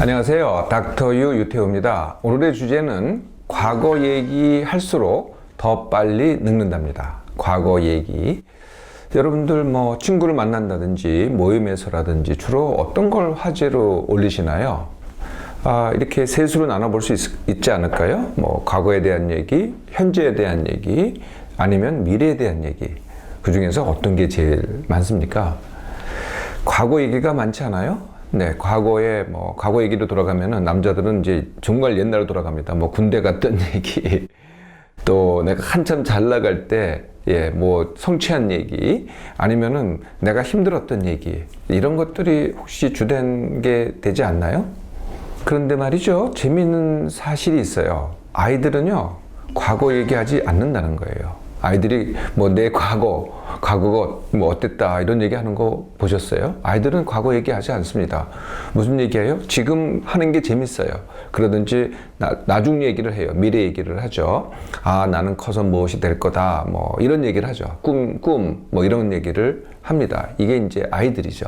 안녕하세요. 닥터유 유태호입니다. 오늘의 주제는 과거 얘기할수록 더 빨리 늙는답니다. 과거 얘기. 여러분들 친구를 만난다든지 모임에서라든지 주로 어떤 걸 화제로 올리시나요? 이렇게 셋으로 나눠볼 수 있지 않을까요? 과거에 대한 얘기, 현재에 대한 얘기, 아니면 미래에 대한 얘기. 그 중에서 어떤 게 제일 많습니까? 과거 얘기가 많지 않아요? 네, 과거에 과거 얘기로 돌아가면은 남자들은 이제 정말 옛날로 돌아갑니다. 군대 갔던 얘기, 또 내가 한참 잘 나갈 때, 성취한 얘기, 아니면은 내가 힘들었던 얘기, 이런 것들이 혹시 주된 게 되지 않나요? 그런데 말이죠, 재미있는 사실이 있어요. 아이들은요, 과거 얘기하지 않는다는 거예요. 아이들이 내 과거가 어땠다 이런 얘기하는 거 보셨어요? 아이들은 과거 얘기하지 않습니다. 무슨 얘기해요? 지금 하는 게 재밌어요. 그러든지 나중 얘기를 해요. 미래 얘기를 하죠. 나는 커서 무엇이 될 거다 이런 얘기를 하죠. 꿈 이런 얘기를 합니다. 이게 이제 아이들이죠.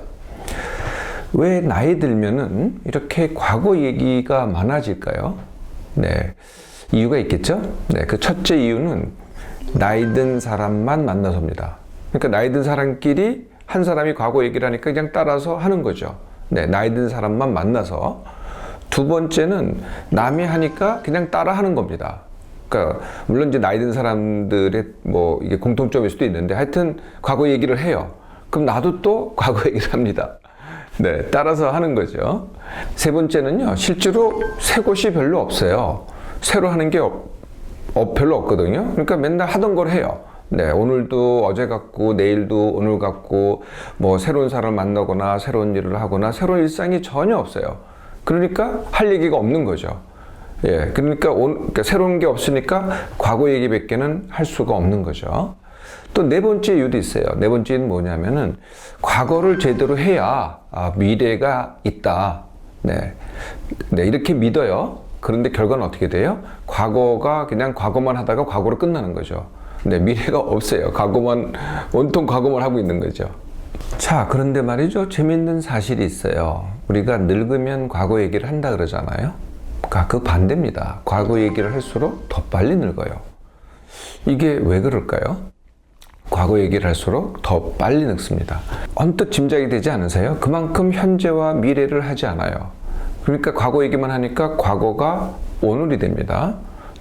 왜 나이 들면은 이렇게 과거 얘기가 많아질까요? 네, 이유가 있겠죠? 네, 그 첫째 이유는 나이 든 사람만 만나서입니다. 그러니까 나이 든 사람끼리 한 사람이 과거 얘기를 하니까 그냥 따라서 하는 거죠. 네, 나이 든 사람만 만나서. 두 번째는 남이 하니까 그냥 따라 하는 겁니다. 그러니까 물론 이제 나이 든 사람들의 이게 공통점일 수도 있는데 하여튼 과거 얘기를 해요. 그럼 나도 또 과거 얘기를 합니다. 네, 따라서 하는 거죠. 세 번째는요, 실제로 새 것이 별로 없어요. 새로 하는 게 별로 없거든요. 그러니까 맨날 하던 걸 해요. 네, 오늘도 어제 같고 내일도 오늘 같고 새로운 사람을 만나거나 새로운 일을 하거나 새로운 일상이 전혀 없어요. 그러니까 할 얘기가 없는 거죠. 그러니까 새로운 게 없으니까 과거 얘기밖에는 할 수가 없는 거죠. 또 네 번째 이유도 있어요. 네 번째는 뭐냐면은 과거를 제대로 해야 미래가 있다. 네, 이렇게 믿어요. 그런데 결과는 어떻게 돼요? 과거가 그냥 과거만 하다가 과거로 끝나는 거죠. 근데 미래가 없어요. 온통 과거만 하고 있는 거죠. 자, 그런데 말이죠. 재밌는 사실이 있어요. 우리가 늙으면 과거 얘기를 한다 그러잖아요. 그 반대입니다. 과거 얘기를 할수록 더 빨리 늙어요. 이게 왜 그럴까요? 과거 얘기를 할수록 더 빨리 늙습니다. 언뜻 짐작이 되지 않으세요? 그만큼 현재와 미래를 하지 않아요. 그러니까 과거 얘기만 하니까 과거가 오늘이 됩니다.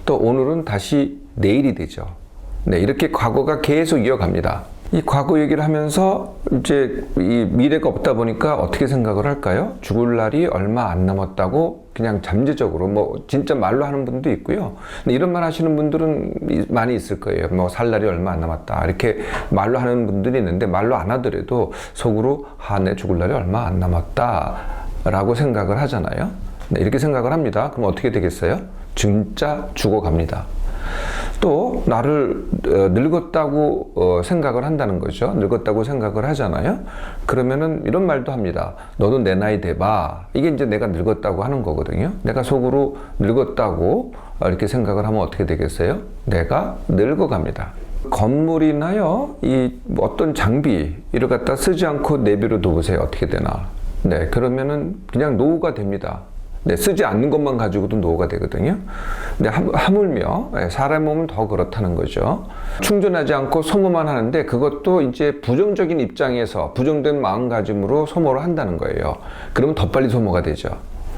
또 오늘은 다시 내일이 되죠. 네, 이렇게 과거가 계속 이어갑니다. 이 과거 얘기를 하면서 이제 이 미래가 없다 보니까 어떻게 생각을 할까요? 죽을 날이 얼마 안 남았다고 그냥 잠재적으로 진짜 말로 하는 분도 있고요. 근데 이런 말 하시는 분들은 많이 있을 거예요. 살 날이 얼마 안 남았다 이렇게 말로 하는 분들이 있는데, 말로 안 하더라도 속으로 내 죽을 날이 얼마 안 남았다 라고 생각을 하잖아요. 네, 이렇게 생각을 합니다. 그럼 어떻게 되겠어요? 진짜 죽어갑니다. 또 나를 늙었다고 생각을 한다는 거죠. 늙었다고 생각을 하잖아요. 그러면은 이런 말도 합니다. 너도 내 나이 돼봐. 이게 이제 내가 늙었다고 하는 거거든요. 내가 속으로 늙었다고 이렇게 생각을 하면 어떻게 되겠어요? 내가 늙어갑니다. 건물이나요, 어떤 장비 이를 갖다 쓰지 않고 내비로 둬보세요. 어떻게 되나? 네, 그러면은 그냥 노후가 됩니다. 네, 쓰지 않는 것만 가지고도 노후가 되거든요. 근데 하물며 사람 몸은 더 그렇다는 거죠. 충전하지 않고 소모만 하는데 그것도 이제 부정적인 입장에서 부정된 마음가짐으로 소모를 한다는 거예요. 그러면 더 빨리 소모가 되죠.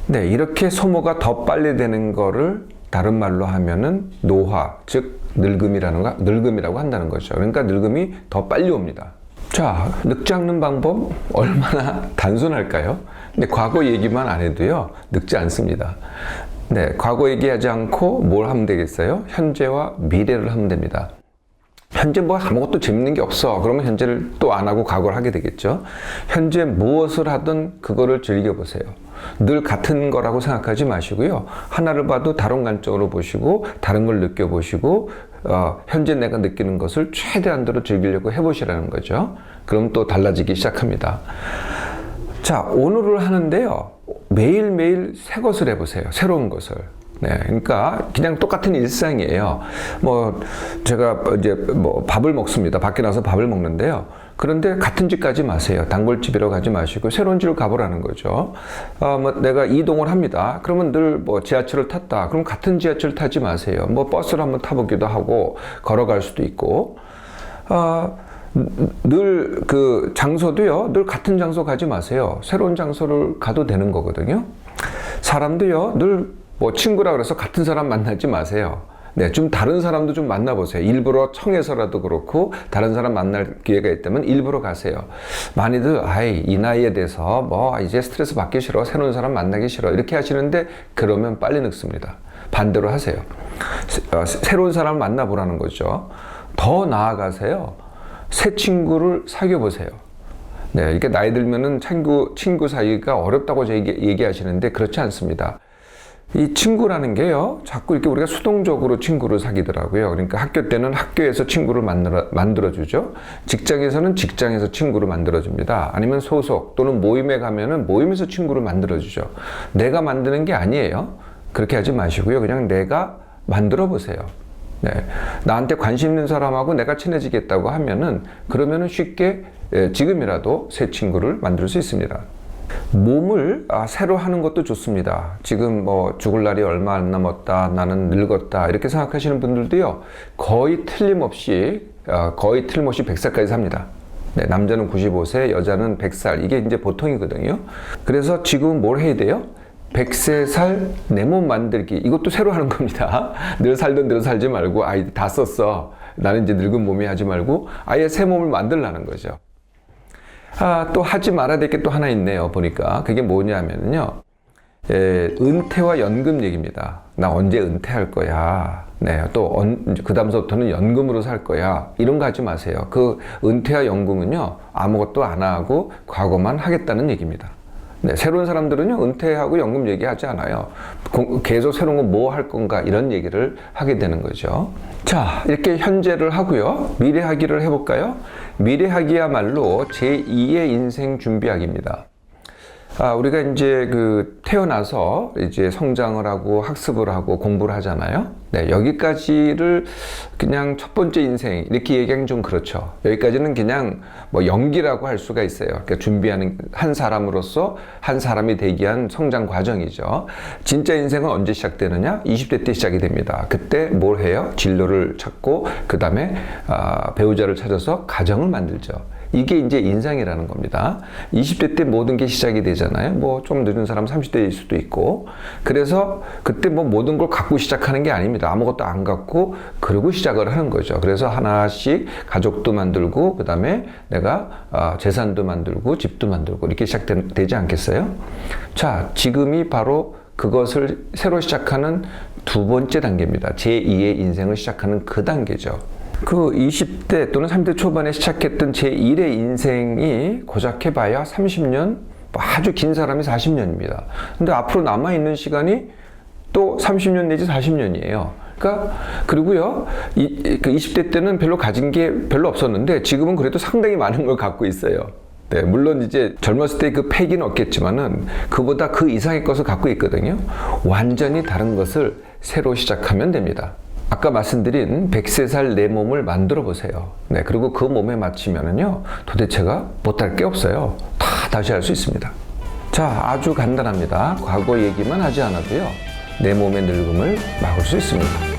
네, 이렇게 소모가 더 빨리 되는 거를 다른 말로 하면은 노화, 즉 늙음이라고 한다는 거죠. 그러니까 늙음이 더 빨리 옵니다. 자, 늙지 않는 방법 얼마나 단순할까요? 근데 과거 얘기만 안 해도요, 늙지 않습니다. 네, 과거 얘기하지 않고 뭘 하면 되겠어요? 현재와 미래를 하면 됩니다. 현재 아무것도 재밌는 게 없어. 그러면 현재를 또 안 하고 과거를 하게 되겠죠. 현재 무엇을 하든 그거를 즐겨보세요. 늘 같은 거라고 생각하지 마시고요. 하나를 봐도 다른 관점으로 보시고 다른 걸 느껴보시고 현재 내가 느끼는 것을 최대한도로 즐기려고 해보시라는 거죠. 그럼 또 달라지기 시작합니다. 자, 오늘을 하는데요. 매일매일 새 것을 해보세요. 새로운 것을. 네, 그러니까 그냥 똑같은 일상이에요. 제가 이제 밥을 먹습니다. 밖에 나서 밥을 먹는데요. 그런데 같은 집 가지 마세요. 단골집이라고 가지 마시고 새로운 집을 가보라는 거죠. 뭐 내가 이동을 합니다. 그러면 늘 뭐 지하철을 탔다. 그럼 같은 지하철 타지 마세요. 뭐 버스를 한번 타보기도 하고 걸어갈 수도 있고. 늘 그 장소도요, 늘 같은 장소 가지 마세요. 새로운 장소를 가도 되는 거거든요. 사람도요, 늘 뭐 친구라 그래서 같은 사람 만나지 마세요. 네, 좀 다른 사람도 좀 만나보세요. 일부러 청해서라도 그렇고 다른 사람 만날 기회가 있다면 일부러 가세요. 많이들 이 나이에 대해서 뭐 이제 스트레스 받기 싫어, 새로운 사람 만나기 싫어 이렇게 하시는데 그러면 빨리 늙습니다. 반대로 하세요. 새로운 사람을 만나보라는 거죠. 더 나아가세요. 새 친구를 사귀어 보세요. 네, 이렇게 나이 들면은 친구 사이가 어렵다고 얘기하시는데 그렇지 않습니다. 이 친구라는 게요, 자꾸 이렇게 우리가 수동적으로 친구를 사귀더라고요. 그러니까 학교 때는 학교에서 친구를 만들어주죠. 직장에서는 직장에서 친구를 만들어줍니다. 아니면 소속 또는 모임에 가면은 모임에서 친구를 만들어주죠. 내가 만드는 게 아니에요. 그렇게 하지 마시고요. 그냥 내가 만들어 보세요. 네. 나한테 관심 있는 사람하고 내가 친해지겠다고 하면은 그러면은 쉽게 지금이라도 새 친구를 만들 수 있습니다. 몸을 새로 하는 것도 좋습니다. 지금 뭐 죽을 날이 얼마 안 남았다, 나는 늙었다 이렇게 생각하시는 분들도요, 거의 틀림없이 100살까지 삽니다. 네, 남자는 95세, 여자는 100살 이게 이제 보통이거든요. 그래서 지금 뭘 해야 돼요? 100세 살 내 몸 만들기, 이것도 새로 하는 겁니다. 늘 살던 대로 살지 말고 다 썼어, 나는 이제 늙은 몸이 하지 말고 아예 새 몸을 만들라는 거죠. 또 하지 말아야 될 게 또 하나 있네요. 보니까 그게 뭐냐면요, 은퇴와 연금 얘기입니다. 나 언제 은퇴할 거야. 네, 또 그 다음서부터는 연금으로 살 거야. 이런 거 하지 마세요. 그 은퇴와 연금은요, 아무것도 안 하고 과거만 하겠다는 얘기입니다. 네, 새로운 사람들은요, 은퇴하고 연금 얘기하지 않아요. 계속 새로운 거 뭐 할 건가 이런 얘기를 하게 되는 거죠. 자, 이렇게 현재를 하고요, 미래하기를 해볼까요? 미래하기야말로 제2의 인생 준비하기입니다. 우리가 이제 태어나서 이제 성장을 하고 학습을 하고 공부를 하잖아요. 네, 여기까지를 그냥 첫 번째 인생 이렇게 얘기하기는 좀 그렇죠. 여기까지는 그냥 뭐 연기라고 할 수가 있어요. 그러니까 준비하는 한 사람으로서 한 사람이 되기 위한 성장 과정이죠. 진짜 인생은 언제 시작되느냐? 20대 때 시작이 됩니다. 그때 뭘 해요? 진로를 찾고 그 다음에 배우자를 찾아서 가정을 만들죠. 이게 이제 인생이라는 겁니다. 20대 때 모든 게 시작이 되잖아요. 뭐 좀 늦은 사람 30대일 수도 있고. 그래서 그때 뭐 모든 걸 갖고 시작하는 게 아닙니다. 아무것도 안 갖고 그러고 시작을 하는 거죠. 그래서 하나씩 가족도 만들고, 그 다음에 내가 재산도 만들고 집도 만들고 이렇게 시작되지 않겠어요? 자, 지금이 바로 그것을 새로 시작하는 두 번째 단계입니다. 제2의 인생을 시작하는 그 단계죠. 그 20대 또는 30대 초반에 시작했던 제1의 인생이 고작 해봐야 30년, 아주 긴 사람이 40년입니다. 근데 앞으로 남아있는 시간이 또 30년 내지 40년이에요. 그러니까, 그리고요, 그 20대 때는 별로 가진 게 별로 없었는데 지금은 그래도 상당히 많은 걸 갖고 있어요. 네, 물론 이제 젊었을 때 그 패기는 없겠지만은 그보다 그 이상의 것을 갖고 있거든요. 완전히 다른 것을 새로 시작하면 됩니다. 아까 말씀드린 100세 살 내 몸을 만들어 보세요. 네, 그리고 그 몸에 맞추면은요, 도대체가 못할 게 없어요. 다 다시 할 수 있습니다. 자, 아주 간단합니다. 과거 얘기만 하지 않아도요, 내 몸의 늙음을 막을 수 있습니다.